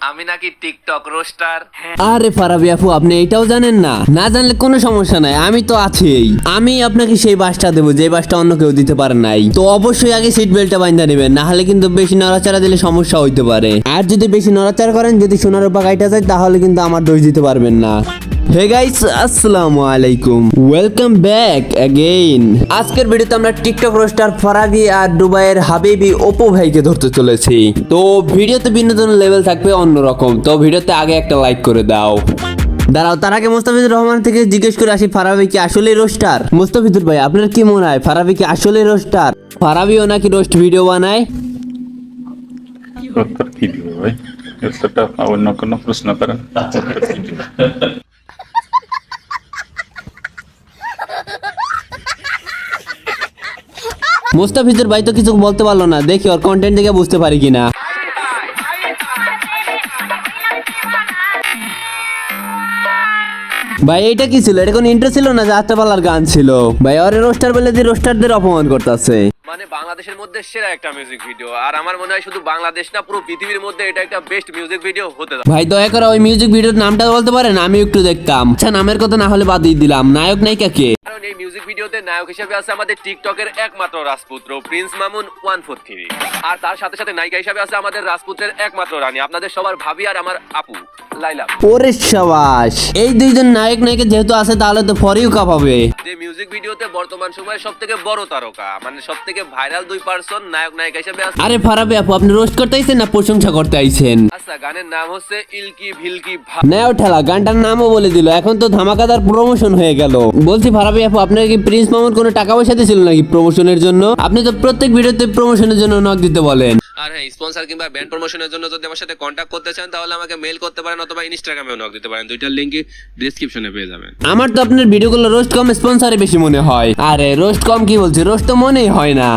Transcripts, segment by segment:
আমি নাকি TikTok roaster. আরে ফারাবি আপু, আপনি এটাও জানেন না? না জানলে কোনো সমস্যা নাই, আমি তো আছিই। আমি আপনাকে সেই বাসটা দেবো যে বাসটা অন্য কেউ দিতে পারে নাই। তো অবশ্যই আগে সিট বেল্টটা বাইন্ধা নেবেন, না হলে কিন্তু বেশি নড়াচড়া দিলে সমস্যা হইতে পারে। আর যদি বেশি নড়াচড়া করেন, যদি সোনার উপর গাইটা যায়, তাহলে কিন্তু আমার দোষ দিতে পারবেন না। হে গাইস, আসসালামু আলাইকুম, ওয়েলকাম ব্যাক অ্যাগেইন। আজকের ভিডিওতে আমরা টিকটক রোস্টার ফারাবি আর দুবাইয়ের হাবিবি অপু ভাইকে ধরতে চলেছি। তো ভিডিওতে বিনোদন লেভেল থাকবে অন্যরকম। তো ভিডিওতে আগে একটা লাইক করে দাও। দাঁড়াও, তার আগে মোস্তাফিজুর রহমান থেকে জিজ্ঞেস করে আসি, ফারাবি কি আসলে রোস্টার? মোস্তাফিজুর ভাই, আপনার কি মনে হয় ফারাবি কি আসলে রোস্টার? ফারাবিও নাকি রোস্ট ভিডিও বানায়? উত্তর কি দিব ভাই? উত্তরটা অন্য কোনো প্রশ্ন করেন। মোস্তাফিজুর ভাই তো কিছু বলতে পারলো না, দেখি ওর কন্টেন্ট থেকে বুঝতে পারি কিনা। ভাই এটা কি ছিল? এটা কোন ইন্ট্রো ছিল না যাত্রাপালার গান ছিল? ভাই ওরে রোস্টার বলে দিয়ে রোস্টারদের অপমান করতেছে। মানে বাংলাদেশের মধ্যে সেরা একটা মিউজিক ভিডিও, আর আমার মনে হয় শুধু বাংলাদেশ না, পুরো পৃথিবীর মধ্যে এটা একটা বেস্ট মিউজিক ভিডিও হতে যাবে। ভাই দয়া করে ওই মিউজিক ভিডিওর নামটা বলতে পারেন? আমি একটু দেখতাম। আচ্ছা, নামের কথা না হলে বাদ দিয়ে দিলাম। নায়ক নায়িকা কে? কারণ এই মিউজিক ভিডিওতে নায়ক হিসেবে আছে আমাদের টিকটকের একমাত্র রাজপুত্র প্রিন্স মামুন 143, আর তার সাথে সাথে নায়িকা হিসেবে আছে আমাদের রাজপুত্রের একমাত্র রানী, আপনাদের সবার ভাবি আর আমার আপু লাইলা। ওরে শাবাশ, এই দুইজন নায়ক নায়িকা যেহেতু আছে, তাহলে তো ফর ইউ কাঁপাবে। যে মিউজিক ভিডিওতে বর্তমান সময়ে সবথেকে বড় তারকা, মানে সবথেকে ভাইরাল দুই পারসন নায়ক নায়িকা হিসেবে আছে। আরে ফারাবি আপু, আপনি রোস্ট করতে আইছেন না প্রশংসা করতে আইছেন? আচ্ছা, গানের নাম হচ্ছে ইলকি ভিলকি নাও ঠেলা, গানটার নামও বলে দিল। এখন তো ধামাকাদার প্রমোশন হয়ে গেল। বলছি ফারাবি আপু, আপনার কি প্রিন্স মামুন কোনো টাকা পয়সা দিয়েছিল নাকি প্রমোশনের জন্য? আপনি তো প্রত্যেক ভিডিওতে প্রমোশনের জন্য নক দিতে বলেন। আর হ্যাঁ, স্পন্সর কিংবা ব্যান্ড প্রমোশনের জন্য যদি আমার সাথে কন্ট্যাক্ট করতে চান, তাহলে আমাকে মেল করতে পারেন অথবা ইনস্টাগ্রামেও নক দিতে পারেন। দুইটার লিংক ডেসক্রিপশনে পেয়ে যাবেন। আমার তো আপনার ভিডিওগুলো রোস্ট কম, স্পন্সরে বেশি মনে হয়। আরে রোস্ট কম কি বলছি, রোস্ট তো মনেই হয় না।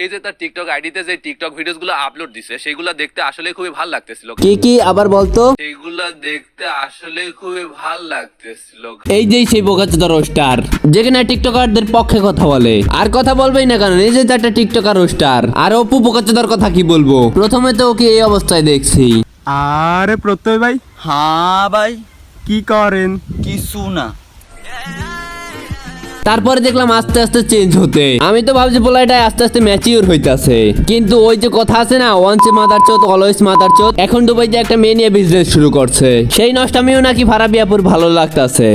এই যে তার টিকটক আইডিতে যে টিকটক ভিডিওস গুলো আপলোড দিছে, সেগুলো দেখতে আসলে খুবই ভালো লাগতেছিল। কি কি আবার বলতো? সেইগুলো দেখতে আসলে খুবই ভালো লাগতেছিল। এই যে সেই বোকাচোদা রোস্টার, যেখানে টিকটকারদের পক্ষে কথা বলে। আর কথা বলবেই না কারণ এই যে তো একটা টিকটকার রোস্টার। আর অপু বোকাচোদার কথা কি বলবো? প্রথমে তো ওকে এই অবস্থায় দেখছি। আরে প্রত্যয় ভাই, হ্যাঁ ভাই, কি করেন? কিছু না। তারপরে দেখলাম আস্তে আস্তে চেঞ্জ হতে। আমি তো ভাবছি পোলাটাই আস্তে আস্তে ম্যাচিউর হইতাছে। কিন্তু ওই যে কথা আছে না, ওয়ান্স এ মাদার চোদ অলওয়েজ মাদার চোদ, এখন দুবাইতে একটা মেয়ে নিয়ে বিজনেস শুরু করছে। সেই নষ্টামিও নাকি ফারাবি আপুর ভালো লাগতাছে।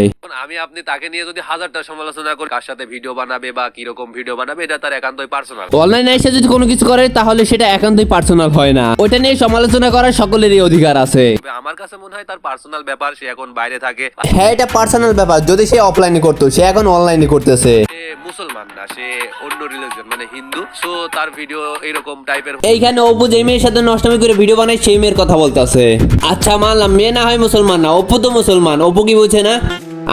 আমি আপনি তাকে নিয়ে যদি হাজারটা সমালোচনা করি, কার সাথে ভিডিও বানাবে বা কিরকম ভিডিও বানাবে, এটা তার একান্তই পার্সোনাল। অনলাইনে এসে যদি কোনো কিছু করে, তাহলে সেটা একান্তই পার্সোনাল হয় না। ওটা নিয়ে সমালোচনা করার সকলেরই অধিকার আছে। আমার কাছে মনে হয় তার পার্সোনাল ব্যাপার, সে এখন বাইরে থাকে। হ্যাঁ, এটা পার্সোনাল ব্যাপার। যদি সে অফলাইনে করতো, সে এখন অনলাইনে করতেছে। সে মুসলমান না, সে অন্য রিলিজিয়ন মানে হিন্দু। সো তার ভিডিও এরকম টাইপের। এইখানে অপু যে মেয়ের সাথে নষ্টামি করে ভিডিও বানায়, সেই মেয়ের কথা বলতেছে। আচ্ছা মানলাম, মেয়ে না হয় মুসলমান না, অপু তো মুসলমান। অপু কি বুঝে না?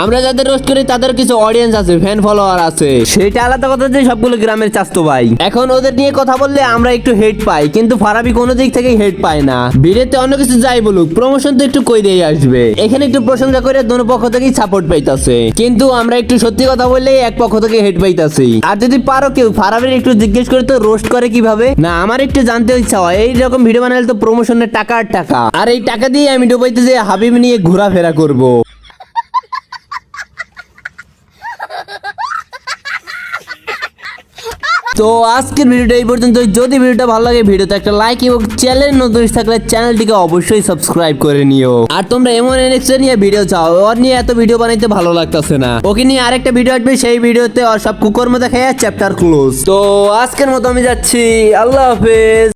আমরা যাদের রোস্ট করি তাদের কিছু অডিয়েন্স আছে, ফ্যান ফলোয়ার আছে, সেটা আলাদা কথা যে সবগুলো গ্রামের চাস্তো ভাই। এখন ওদের নিয়ে কথা বললে আমরা একটু হেট পাই, কিন্তু ফারাবি কোনো দিক থেকে হেট পায় না। ভিডিওতে অন্য কিছু যাই বলুক, প্রমোশন তো একটু কইরেই আসবে। এখানে একটু প্রশংসা করে দোনো পক্ষ থেকেই সাপোর্ট পাইতাছে, কিন্তু আমরা একটু সত্যি কথা বললেই এক পক্ষ থেকে হেট পাইতাছি। আর যদি পারো কেউ ফারাবির একটু জিজ্ঞেস করে তো রোস্ট করে কিভাবে না, আমার একটু জানতে ইচ্ছা হয়। এইরকম ভিডিও বানালে তো প্রমোশনের টাকা আর টাকা, আর এই টাকা দিয়ে আমি দুবাইতে যে হাবিব নিয়ে ঘোরাফেরা করবো। তো আজকের ভিডিওটা এই পর্যন্ত। যদি ভিডিওটা ভালো লাগে, ভিডিওতে একটা লাইক এবং চ্যানেল নতুন থাকলে চ্যানেলটিকে অবশ্যই সাবস্ক্রাইব করে নিও। আর তোমরা এমন এক্সট্রা নিয়ে ভিডিও চাও, ওর নিয়ে এত ভিডিও বানাইতে ভালো লাগতেছে না। ওকে নিয়ে আরেকটা ভিডিও আসবে, সেই ভিডিওতে ওর সব কুকর্ম দেখায় চ্যাপ্টার ক্লোজ। তো আজকের মতো আমি যাচ্ছি, আল্লাহ হাফেজ।